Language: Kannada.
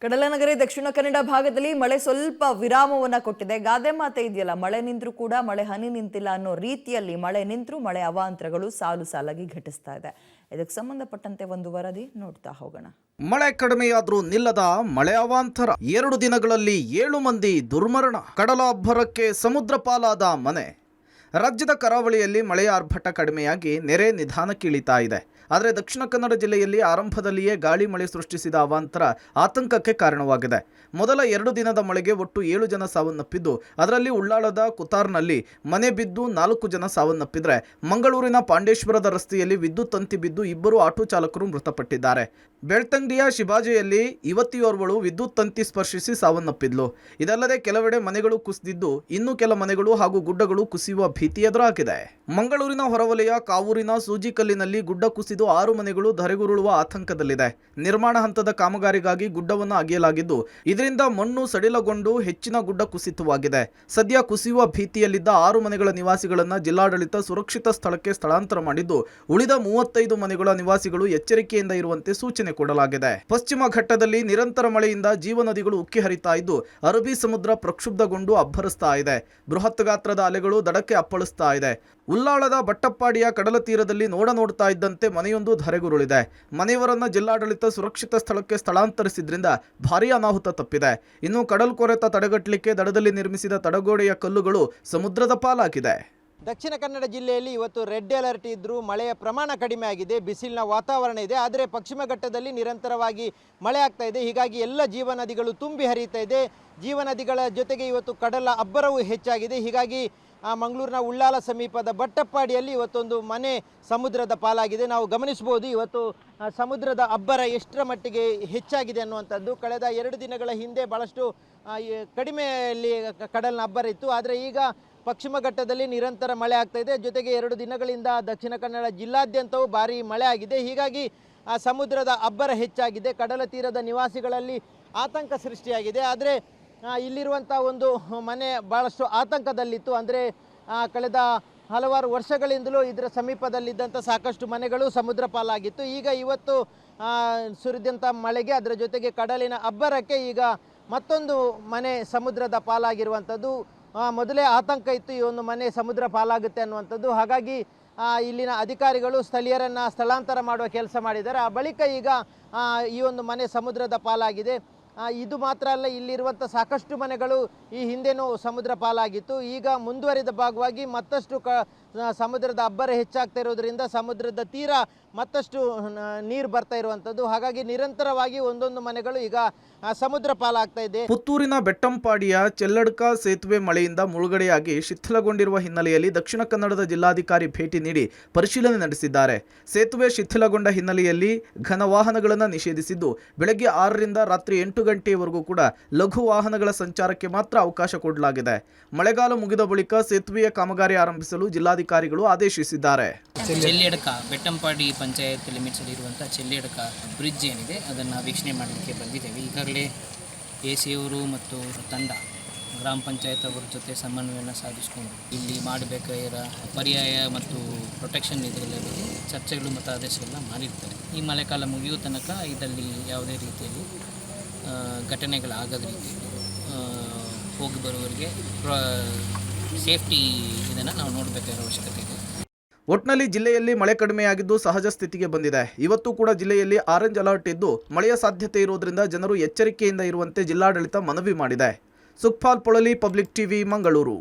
ಕಡಲನಗರಿ ದಕ್ಷಿಣ ಕನ್ನಡ ಭಾಗದಲ್ಲಿ ಮಳೆ ಸ್ವಲ್ಪ ವಿರಾಮವನ್ನ ಕೊಟ್ಟಿದೆ. ಗಾದೆ ಮಾತೆ ಇದೆಯಲ್ಲ, ಮಳೆ ನಿಂತರೂ ಕೂಡ ಮಳೆ ಹನಿ ನಿಂತಿಲ್ಲ ಅನ್ನೋ ರೀತಿಯಲ್ಲಿ ಮಳೆ ನಿಂತರೂ ಮಳೆ ಅವಾಂತರಗಳು ಸಾಲು ಸಾಲಾಗಿ ಘಟಿಸ್ತಾ ಇದೆ. ಇದಕ್ಕೆ ಸಂಬಂಧಪಟ್ಟಂತೆ ಒಂದು ವರದಿ ನೋಡ್ತಾ ಹೋಗೋಣ. ಮಳೆ ಕಡಿಮೆಯಾದ್ರೂ ನಿಲ್ಲದ ಮಳೆ ಅವಾಂತರ. 2 ದಿನಗಳಲ್ಲಿ 7 ಮಂದಿ ದುರ್ಮರಣ. ಕಡಲ ಅಬ್ಬರಕ್ಕೆ ಸಮುದ್ರ ಪಾಲಾದ ಮನೆ. ರಾಜ್ಯದ ಕರಾವಳಿಯಲ್ಲಿ ಮಳೆಯ ಆರ್ಭಟ ಕಡಿಮೆಯಾಗಿ ನೆರೆ ನಿಧಾನಕ್ಕಿಳಿತಾ ಇದೆ. ಆದರೆ ದಕ್ಷಿಣ ಕನ್ನಡ ಜಿಲ್ಲೆಯಲ್ಲಿ ಆರಂಭದಲ್ಲಿಯೇ ಗಾಳಿ ಮಳೆ ಸೃಷ್ಟಿಸಿದ ಅವಾಂತರ ಆತಂಕಕ್ಕೆ ಕಾರಣವಾಗಿದೆ. ಮೊದಲ 2 ದಿನದ ಮಳೆಗೆ ಒಟ್ಟು 7 ಜನ ಸಾವನ್ನಪ್ಪಿದ್ದು, ಅದರಲ್ಲಿ ಉಳ್ಳಾಳದ ಕುತಾರ್ನಲ್ಲಿ ಮನೆ ಬಿದ್ದು 4 ಜನ ಸಾವನ್ನಪ್ಪಿದ್ರೆ, ಮಂಗಳೂರಿನ ಪಾಂಡೇಶ್ವರದ ರಸ್ತೆಯಲ್ಲಿ ವಿದ್ಯುತ್ ತಂತಿ ಬಿದ್ದು 2 ಆಟೋ ಚಾಲಕರು ಮೃತಪಟ್ಟಿದ್ದಾರೆ. ಬೆಳ್ತಂಗಡಿಯ ಶಿಬಾಜೆಯಲ್ಲಿ ಯುವತಿಯೋರ್ವಳು ವಿದ್ಯುತ್ ತಂತಿ ಸ್ಪರ್ಶಿಸಿ ಸಾವನ್ನಪ್ಪಿದ್ಲು. ಇದಲ್ಲದೆ ಕೆಲವೆಡೆ ಮನೆಗಳು ಕುಸಿದಿದ್ದು, ಇನ್ನು ಕೆಲ ಮನೆಗಳು ಹಾಗೂ ಗುಡ್ಡಗಳು ಕುಸಿಯುವ ಭೀತಿ ಎದುರಾಗಿದೆ. ಮಂಗಳೂರಿನ ಹೊರವಲಯ ಕಾವೂರಿನ ಸೂಜಿಕಲ್ಲಿನಲ್ಲಿ ಗುಡ್ಡ ಕುಸಿದು 6 ಮನೆಗಳು ಧರೆಗುರುಳುವ ಆತಂಕದಲ್ಲಿದೆ. ನಿರ್ಮಾಣ ಹಂತದ ಕಾಮಗಾರಿಗಾಗಿ ಗುಡ್ಡವನ್ನು ಅಗೆಯಲಾಗಿದ್ದು, ಇದರಿಂದ ಮಣ್ಣು ಸಡಿಲಗೊಂಡು ಹೆಚ್ಚಿನ ಗುಡ್ಡ ಕುಸಿತವಾಗಿದೆ. ಸದ್ಯ ಕುಸಿಯುವ ಭೀತಿಯಲ್ಲಿದ್ದ 6 ಮನೆಗಳ ನಿವಾಸಿಗಳನ್ನು ಜಿಲ್ಲಾಡಳಿತ ಸುರಕ್ಷಿತ ಸ್ಥಳಕ್ಕೆ ಸ್ಥಳಾಂತರ ಮಾಡಿದ್ದು, ಉಳಿದ 35 ಮನೆಗಳ ನಿವಾಸಿಗಳು ಎಚ್ಚರಿಕೆಯಿಂದ ಇರುವಂತೆ ಸೂಚನೆ ಕೊಡಲಾಗಿದೆ. ಪಶ್ಚಿಮ ಘಟ್ಟದಲ್ಲಿ ನಿರಂತರ ಮಳೆಯಿಂದ ಜೀವನದಿಗಳು ಉಕ್ಕಿ ಹರಿತಾ ಇದ್ದು, ಅರಬ್ಬಿ ಸಮುದ್ರ ಪ್ರಕ್ಷುಬ್ಧಗೊಂಡು ಅಬ್ಬರಿಸ್ತಾ ಇದೆ. ಬೃಹತ್ ಗಾತ್ರದ ಅಲೆಗಳು ದಡಕ್ಕೆ ಅಪ್ಪಳಿಸ್ತಾ ಇದೆ. ಉಳ್ಳಾಳದ ಬಟ್ಟಪ್ಪಾಡಿಯ ಕಡಲ ತೀರದಲ್ಲಿ ನೋಡ್ತಾ ಇದ್ದಂತೆ ಮನೆಯೊಂದು ಧರೆಗುರುಳಿದೆ. ಮನೆಯವರನ್ನ ಜಿಲ್ಲಾಡಳಿತ ಸುರಕ್ಷಿತ ಸ್ಥಳಕ್ಕೆ ಸ್ಥಳಾಂತರಿಸಿದ್ರಿಂದ ಭಾರೀ ಅನಾಹುತ ತಪ್ಪಿದೆ. ಇನ್ನು ಕಡಲ್ಕೊರೆತ ತಡೆಗಟ್ಟಲಿಕ್ಕೆ ದಡದಲ್ಲಿ ನಿರ್ಮಿಸಿದ ತಡೆಗೋಡೆಯ ಕಲ್ಲುಗಳು ಸಮುದ್ರದ ಪಾಲಾಗಿದೆ. ದಕ್ಷಿಣ ಕನ್ನಡ ಜಿಲ್ಲೆಯಲ್ಲಿ ಇವತ್ತು ರೆಡ್ ಅಲರ್ಟ್ ಇದ್ದರೂ ಮಳೆಯ ಪ್ರಮಾಣ ಕಡಿಮೆ ಆಗಿದೆ, ಬಿಸಿಲಿನ ವಾತಾವರಣ ಇದೆ. ಆದರೆ ಪಶ್ಚಿಮ ಘಟ್ಟದಲ್ಲಿ ನಿರಂತರವಾಗಿ ಮಳೆ ಆಗ್ತಾ ಇದೆ. ಹೀಗಾಗಿ ಎಲ್ಲ ಜೀವನದಿಗಳು ತುಂಬಿ ಹರಿಯುತ್ತಾ ಇದೆ. ಜೀವನದಿಗಳ ಜೊತೆಗೆ ಇವತ್ತು ಕಡಲ ಅಬ್ಬರವೂ ಹೆಚ್ಚಾಗಿದೆ. ಹೀಗಾಗಿ ಮಂಗಳೂರಿನ ಉಳ್ಳಾಲ ಸಮೀಪದ ಬಟ್ಟಪ್ಪಾಡಿಯಲ್ಲಿ ಇವತ್ತೊಂದು ಮನೆ ಸಮುದ್ರದ ಪಾಲಾಗಿದೆ. ನಾವು ಗಮನಿಸಬಹುದು ಇವತ್ತು ಸಮುದ್ರದ ಅಬ್ಬರ ಎಷ್ಟರ ಮಟ್ಟಿಗೆ ಹೆಚ್ಚಾಗಿದೆ ಅನ್ನುವಂಥದ್ದು. ಕಳೆದ 2 ದಿನಗಳ ಹಿಂದೆ ಭಾಳಷ್ಟು ಕಡಿಮೆಯಲ್ಲಿ ಕಡಲಿನ ಅಬ್ಬರ ಇತ್ತು. ಆದರೆ ಈಗ ಪಶ್ಚಿಮ ಘಟ್ಟದಲ್ಲಿ ನಿರಂತರ ಮಳೆ ಆಗ್ತಾ ಇದೆ. ಜೊತೆಗೆ 2 ದಿನಗಳಿಂದ ದಕ್ಷಿಣ ಕನ್ನಡ ಜಿಲ್ಲಾದ್ಯಂತವೂ ಭಾರೀ ಮಳೆ ಆಗಿದೆ. ಹೀಗಾಗಿ ಸಮುದ್ರದ ಅಬ್ಬರ ಹೆಚ್ಚಾಗಿದೆ. ಕಡಲ ತೀರದ ನಿವಾಸಿಗಳಲ್ಲಿ ಆತಂಕ ಸೃಷ್ಟಿಯಾಗಿದೆ. ಆದರೆ ಇಲ್ಲಿರುವಂಥ ಒಂದು ಮನೆ ಭಾಳಷ್ಟು ಆತಂಕದಲ್ಲಿತ್ತು. ಅಂದರೆ ಕಳೆದ ಹಲವಾರು ವರ್ಷಗಳಿಂದಲೂ ಇದರ ಸಮೀಪದಲ್ಲಿದ್ದಂಥ ಸಾಕಷ್ಟು ಮನೆಗಳು ಸಮುದ್ರ ಪಾಲಾಗಿತ್ತು. ಈಗ ಇವತ್ತು ಸುರಿದಂಥ ಮಳೆಗೆ ಅದರ ಜೊತೆಗೆ ಕಡಲಿನ ಅಬ್ಬರಕ್ಕೆ ಈಗ ಮತ್ತೊಂದು ಮನೆ ಸಮುದ್ರದ ಪಾಲಾಗಿರುವಂಥದ್ದು. ಮೊದಲೇ ಆತಂಕ ಇತ್ತು ಈ ಒಂದು ಮನೆ ಸಮುದ್ರ ಪಾಲಾಗುತ್ತೆ ಅನ್ನುವಂಥದ್ದು. ಹಾಗಾಗಿ ಇಲ್ಲಿನ ಅಧಿಕಾರಿಗಳು ಸ್ಥಳೀಯರನ್ನು ಸ್ಥಳಾಂತರ ಮಾಡುವ ಕೆಲಸ ಮಾಡಿದ್ದಾರೆ. ಆ ಬಳಿಕ ಈಗ ಈ ಒಂದು ಮನೆ ಸಮುದ್ರದ ಪಾಲಾಗಿದೆ. ಇದು ಮಾತ್ರ ಅಲ್ಲ, ಇಲ್ಲಿರುವಂಥ ಸಾಕಷ್ಟು ಮನೆಗಳು ಈ ಹಿಂದೆನೂ ಸಮುದ್ರ ಪಾಲಾಗಿತ್ತು. ಈಗ ಮುಂದುವರಿದ ಭಾಗವಾಗಿ ಮತ್ತಷ್ಟು ಸಮುದ್ರದ ಅಬ್ಬರ ಹೆಚ್ಚಾಗ್ತಾ ಇರೋದ್ರಿಂದ ಸಮುದ್ರದ ತೀರ ಮತ್ತಷ್ಟು ನೀರು ಬರ್ತಾ ಇರುವಂಥದ್ದು. ಹಾಗಾಗಿ ನಿರಂತರವಾಗಿ ಒಂದೊಂದು ಮನೆಗಳು ಈಗ ಸಮುದ್ರ ಪಾಲಾಗ್ತಾ ಇದೆ. ಪುತ್ತೂರಿನ ಬೆಟ್ಟಂಪಾಡಿಯ ಚೆಲ್ಲಡ್ಕ ಸೇತುವೆ ಮಳೆಯಿಂದ ಮುಳುಗಡೆಯಾಗಿ ಶಿಥಿಲಗೊಂಡಿರುವ ಹಿನ್ನೆಲೆಯಲ್ಲಿ ದಕ್ಷಿಣ ಕನ್ನಡದ ಜಿಲ್ಲಾಧಿಕಾರಿ ಭೇಟಿ ನೀಡಿ ಪರಿಶೀಲನೆ ನಡೆಸಿದ್ದಾರೆ. ಸೇತುವೆ ಶಿಥಿಲಗೊಂಡ ಹಿನ್ನೆಲೆಯಲ್ಲಿ ಘನ ವಾಹನಗಳನ್ನು ನಿಷೇಧಿಸಿದ್ದು, ಬೆಳಗ್ಗೆ 6ರಿಂದ ರಾತ್ರಿ 8 ಗಂಟೆಯವರೆಗೂ ಕೂಡ ಲಘು ವಾಹನಗಳ ಸಂಚಾರಕ್ಕೆ ಮಾತ್ರ ಅವಕಾಶ ಕೊಡಲಾಗಿದೆ. ಮಳೆಗಾಲ ಮುಗಿದ ಬಳಿಕ ಸೇತುವೆಯ ಕಾಮಗಾರಿ ಆರಂಭಿಸಲು ಜಿಲ್ಲಾಧಿಕಾರಿಗಳು ಆದೇಶಿಸಿದ್ದಾರೆ. ಚೆಲ್ಲಿಯಡ್ಕ ಬೆಟ್ಟಂಪಾಡಿ ಪಂಚಾಯತ್ ಲಿಮಿಟ್ಸ್ ಇರುವಂಥ ಚೆಲ್ಲಿಯಡ್ಕ ಬ್ರಿಡ್ಜ್ ಏನಿದೆ ಅದನ್ನು ವೀಕ್ಷಣೆ ಮಾಡಲಿಕ್ಕೆ ಬಂದಿದ್ದೇವೆ. ಈಗಾಗಲೇ AC ಅವರು ಮತ್ತು ತಂಡ ಗ್ರಾಮ ಪಂಚಾಯತ್ ಅವರ ಜೊತೆ ಸಮನ್ವಯನ ಸಾಧಿಸಿಕೊಂಡು ಇಲ್ಲಿ ಮಾಡಬೇಕಾಗಿರೋ ಪರ್ಯಾಯ ಮತ್ತು ಪ್ರೊಟೆಕ್ಷನ್ ಇದೆಲ್ಲ ಬಗ್ಗೆ ಚರ್ಚೆಗಳು ಮತ್ತು ಆದೇಶಗಳನ್ನ ಮಾಡಿರ್ತಾರೆ. ಈ ಮಳೆಕಾಲ ಮುಗಿಯೋ ತನಕ ಇದರಲ್ಲಿ ಯಾವುದೇ ರೀತಿಯಲ್ಲಿ ಘಟನೆಗಳಾಗದ ರೀತಿಯಲ್ಲಿ ಹೋಗಿ ಬರುವವರಿಗೆ ಸೇಫ್ಟಿ ಇದನ್ನು ನಾವು ನೋಡಬೇಕಾಗಿರೋ ಅವಶ್ಯಕತೆ ಇದೆ. ಒಟ್ನಲ್ಲಿ ಜಿಲ್ಲೆಯಲ್ಲಿ ಮಳೆ ಕಡಿಮೆಯಾಗಿದ್ದು ಸಹಜ ಸ್ಥಿತಿಗೆ ಬಂದಿದೆ. ಇವತ್ತು ಕೂಡ ಜಿಲ್ಲೆಯಲ್ಲಿ ಆರೆಂಜ್ ಅಲರ್ಟ್ ಇದ್ದು ಮಳೆಯ ಸಾಧ್ಯತೆ ಇರುವುದರಿಂದ ಜನರು ಎಚ್ಚರಿಕೆಯಿಂದ ಇರುವಂತೆ ಜಿಲ್ಲಾಡಳಿತ ಮನವಿ ಮಾಡಿದೆ. Sukhpal Polali, public TV, Mangaluru.